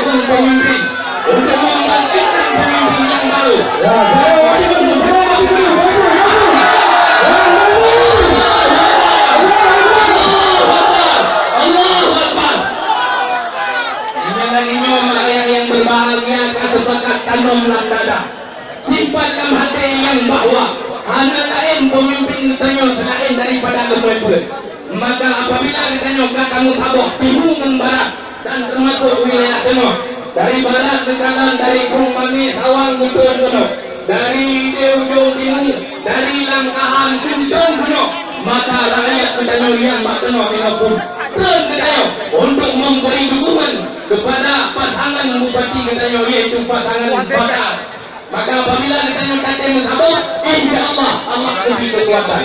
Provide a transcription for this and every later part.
mendukung pemimpin, untuk membangkitkan pemimpin yang baru. Allahu Akbar. Inilah yang berbahagia, sepakat tanamlah dada, simpan dalam hati yang bahwa hanya lain pemimpin tanya selain daripada lembaga. Maka apabila ditanya kamu sabar timur barat dan termasuk wilayah timur, dari barat ke kanan, dari Krumani, Sawang, Buton, Gunung, dari ujung timur, dari Langkahan, Kuntong, Gunung, maka rakyat bertanya yang bertanya pun dan bertanya untuk memberi dukungan kepada pasangan bupati katanya yaitu pasangan Fatah. Maka apabila ditanya kata sabar, insya-Allah Allah beri kekuatan.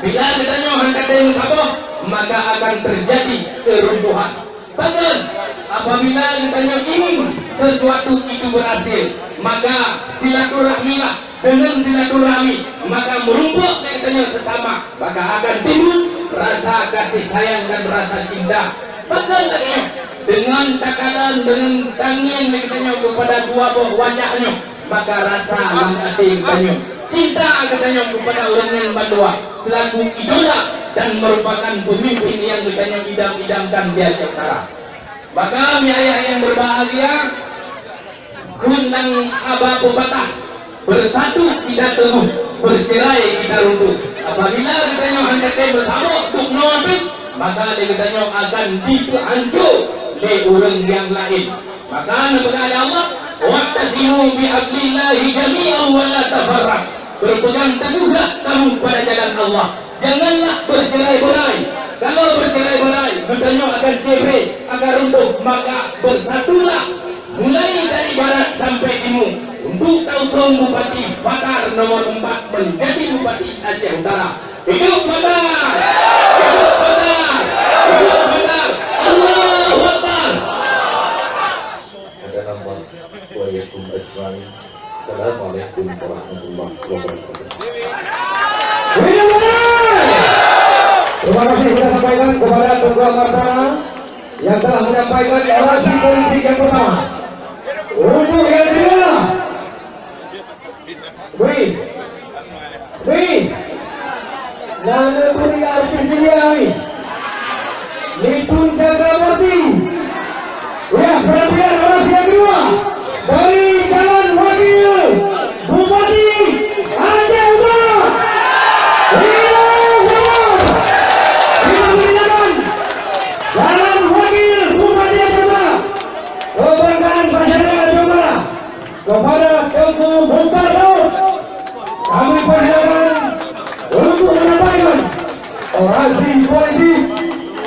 Bila ditanya kata sabar, maka akan terjadi keruntuhan. Bahkan apabila ditanya ingin sesuatu itu berhasil, maka silaturahmilah. Dengan silaturahmi maka merumput katanya sesama, maka akan timbul rasa kasih sayang dan rasa cinta. Bahkan katanya dengan takalan, dengan tangan katanya kepada dua buah wajahnya, maka rasa hati katanya cinta katanya kepada orang yang berdua selaku idola dan merupakan pemimpin yang katanya idam-idamkan di Aceh Utara. Maka ayah yang berbahagia, kunang aba batah, bersatu kita teguh, bercerai kita runtuh. Apabila katanya hendak bersama untuk nonton, maka katanya akan dihancur oleh orang yang lain. Maka kepada Allah, wa'tasimu bihablillahi jami'an wa la tafarraq. Berpegang teguhlah kamu pada jalan Allah. Janganlah bercerai-berai. Kalau bercerai-berai, katanya akan cerai, akan runtuh, maka bersatulah mulai dari barat sampai timur untuk tausung Bupati Fatar nomor 4 menjadi Bupati Aceh Utara. Hidup Fatar! Hidup Fatar! Hidup Fatar! Allahu Akbar! Ada nama wa'alaikum ajma'in. Assalamualaikum warahmatullahi wabarakatuh. Terima kasih kita sampaikan kepada Ketua Pelaksana yang telah menyampaikan orasi politik yang pertama. Untuk yang kedua, nama beri artis dia kami Nitun Cakrawati. Ya, penampilan orasi yang kedua dari calon wakil Bupati Aceh Utara. Kepada Tengku Bung Karno, kami persilakan untuk menyampaikan orasi politik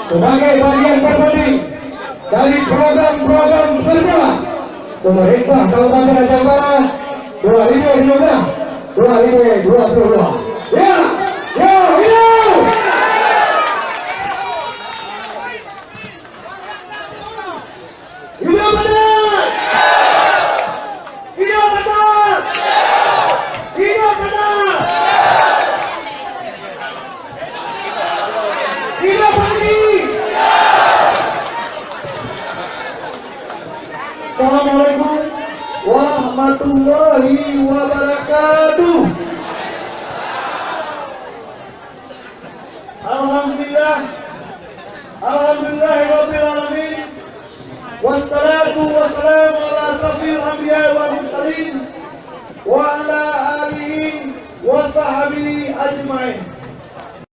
sebagai bagian terpenting dari program-program kerja pemerintah Kabupaten Aceh Utara 2015-2022. Ya, hidup! Hidup benar! Assalamualaikum warahmatullahi wabarakatuh. Alhamdulillahirabbil alamin. Wassalatu wassalamu ala asrofil anbiya wal mursalin wa ala alihi wa sahbihi ajmain.